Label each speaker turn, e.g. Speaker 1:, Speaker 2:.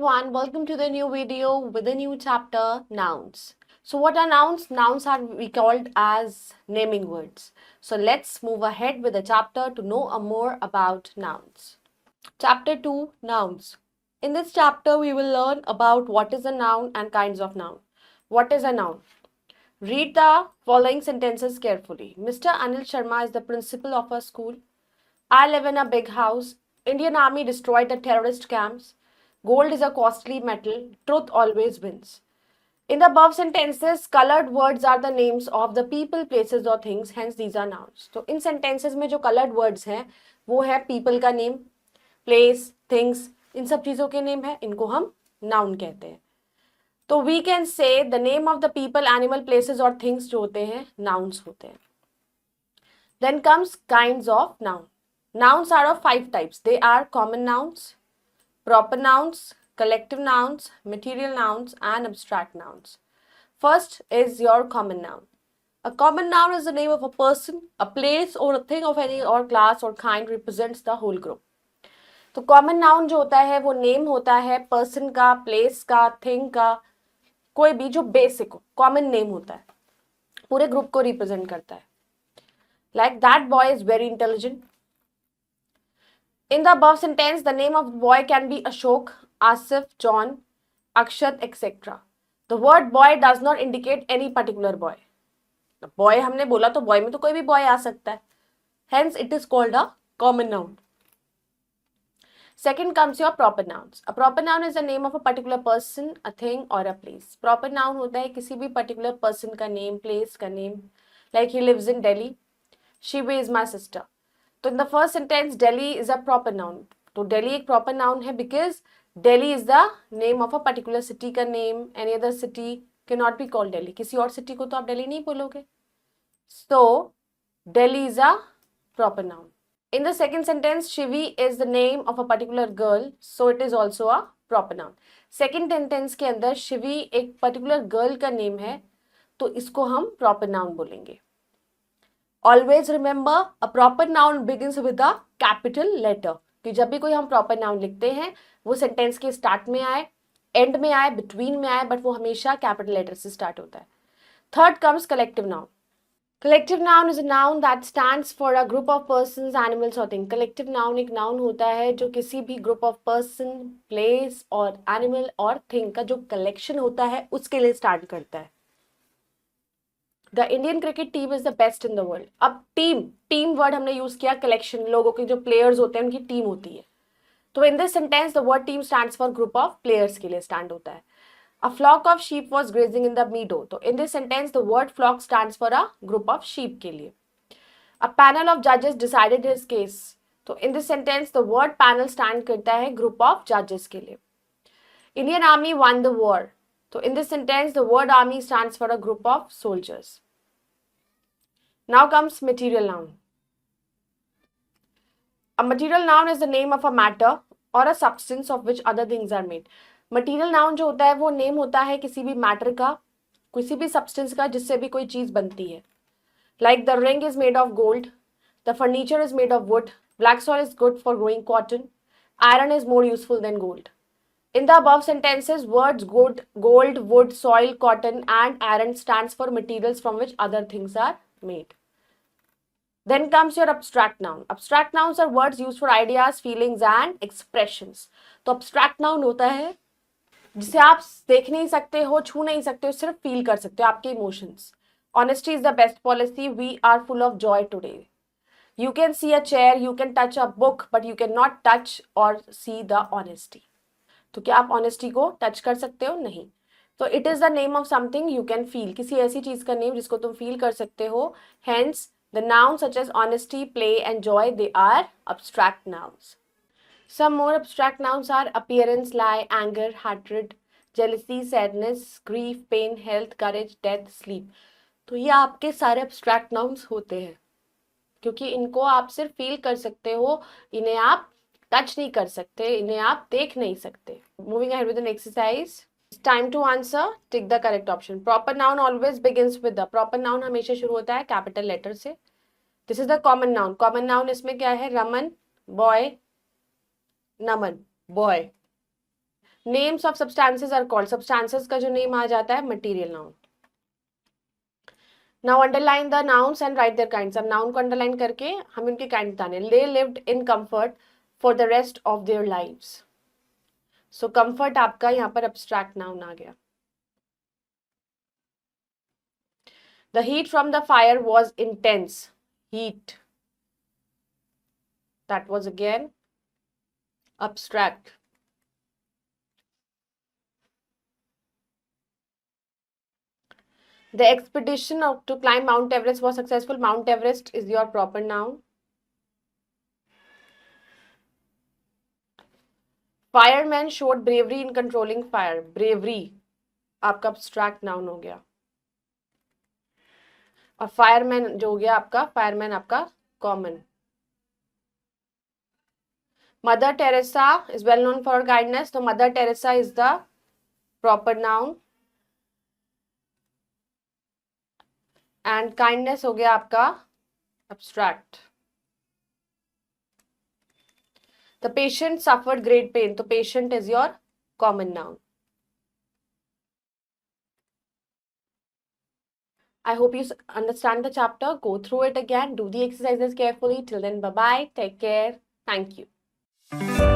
Speaker 1: everyone, welcome to the new video with a new chapter, nouns. So what are nouns? Nouns are we called as naming words. So let's move ahead with the chapter to know more about nouns. Chapter 2, nouns. In this chapter, we will learn about what is a noun and kinds of noun. What is a noun? Read the following sentences carefully. Mr. Anil Sharma is the principal of a school. I live in a big house. Indian army destroyed the terrorist camps. Gold is a costly metal. Truth always wins. In the above sentences, colored words are the names of the people, places or things. Hence, these are nouns. तो इन sentences में जो colored words हैं, वो है people का name, place, things. इन सब चीजों के name है. इनको हम noun कहते हैं. तो we can say the name of the people, animal, places or things जो होते हैं, nouns होते हैं. Then comes kinds of noun. Nouns are of 5 types. They are common nouns, proper nouns, collective nouns, material nouns, and abstract nouns. First is your common noun. A common noun is the name of a person, a place, or a thing of any or class or kind represents the whole group. तो common noun जो होता है वो name होता है person का, place का, thing का, कोई भी जो बेसिक हो, कॉमन नेम होता है, पूरे ग्रुप को रिप्रेजेंट करता है. Like that boy is very intelligent. In the above sentence, the name of the boy can be Ashok, Asif, John, Akshat, etc. The word boy does not indicate any particular boy. Boy हमने बोला तो boy में तो कोई भी boy आ सकता है. Hence, it is called a common noun. Second comes your proper nouns. A proper noun is the name of a particular person, a thing or a place. Proper noun होता है किसी भी particular person का name, place का name. Like he lives in Delhi. Shivi is my sister. तो in the first sentence, Delhi is a proper noun. तो Delhi एक proper noun है because Delhi is the name of a particular city का name. Any other city cannot be called Delhi. किसी और city को तो आप Delhi नहीं बोलोगे. So Delhi is a proper noun. In the second sentence, Shivi is the name of a particular girl. So it is also a proper noun. Second sentence के अंदर Shivi एक particular girl का name है, तो इसको हम proper noun बोलेंगे. Always remember, a proper noun begins with a capital letter. कि जब भी कोई हम proper noun लिखते हैं, वो sentence के start में आए, end में आए, between में आए, but वो हमेशा capital letter से start होता है. Third comes collective noun. Collective noun is a noun that stands for a group of persons, animals or things. Collective noun एक noun होता है जो किसी भी group of person, place और animal और thing का जो collection होता है उसके लिए start करता है. The Indian cricket team is the best in the world. अब team word हमने use किया collection, लोगों के जो players होते हैं उनकी team होती है. तो in this sentence the word team stands for group of players के लिए stand होता है. A flock of sheep was grazing in the meadow. तो in this sentence the word flock stands for a group of sheep के लिए. A panel of judges decided his case. तो in this sentence the word panel stand करता है group of judges के लिए. Indian army won the war. तो in this sentence the word army stands for a group of soldiers. Now comes material noun. A material noun is the name of a matter or a substance of which other things are made. Material noun जो होता है वो name होता है किसी भी matter का, किसी भी substance का जिससे भी कोई चीज बनती है. Like the ring is made of gold, the furniture is made of wood, black soil is good for growing cotton, iron is more useful than gold. In the above sentences, words gold, wood, soil, cotton and iron stands for materials from which other things are made. Then comes your abstract noun. Abstract nouns are words used for ideas, feelings and expressions. तो abstract noun होता है जिसे आप देख नहीं सकते हो, छू नहीं सकते हो, सिर्फ फील कर सकते हो, आपके emotions. Honesty is the best policy. We are full of joy today. You can see a chair, you can touch a book, but you cannot touch or see the honesty. तो क्या आप honesty को touch कर सकते हो? नहीं. तो it is the name of something you can feel. किसी ऐसी चीज का name जिसको तुम feel कर सकते हो. Hence, the nouns such as honesty, play and joy, they are abstract nouns. Some more abstract nouns are appearance, lie, anger, hatred, jealousy, sadness, grief, pain, health, courage, death, sleep. तो ये आपके सारे abstract nouns होते हैं क्योंकि इनको आप सिर्फ फील कर सकते हो, इन्हें आप टच नहीं कर सकते, इन्हें आप देख नहीं सकते. Moving ahead with an exercise. It's time to answer. Tick the correct option. Proper noun always begins with the. Proper noun हमेशा शुरू होता है capital letter से. This is the common noun. Common noun इसमें क्या है? Raman, boy, Naman, boy. Names of substances are called, substances का जो नेम आ जाता है material noun. Now underline the nouns and write their kinds. अब नाउन को अंडरलाइन करके हम उनके काइंड बताने. They lived in comfort for the rest of their lives. So comfort आपका यहाँ पर एब्स्ट्रैक्ट नाउन आ गया. The heat from the fire was intense. Heat. That was again abstract. The expedition to climb Mount Everest was successful. Mount Everest is your proper noun. Firemen showed bravery in controlling fire. Bravery आपका abstract noun हो गया. और fireman जो हो गया आपका, fireman आपका common. Mother Teresa is well known for her kindness. So Mother Teresa is the proper noun. And kindness हो गया आपका abstract. The patient suffered great pain. So patient is your common noun. I hope you understand the chapter. Go through it again. Do the exercises carefully. Till then, bye-bye. Take care. Thank you.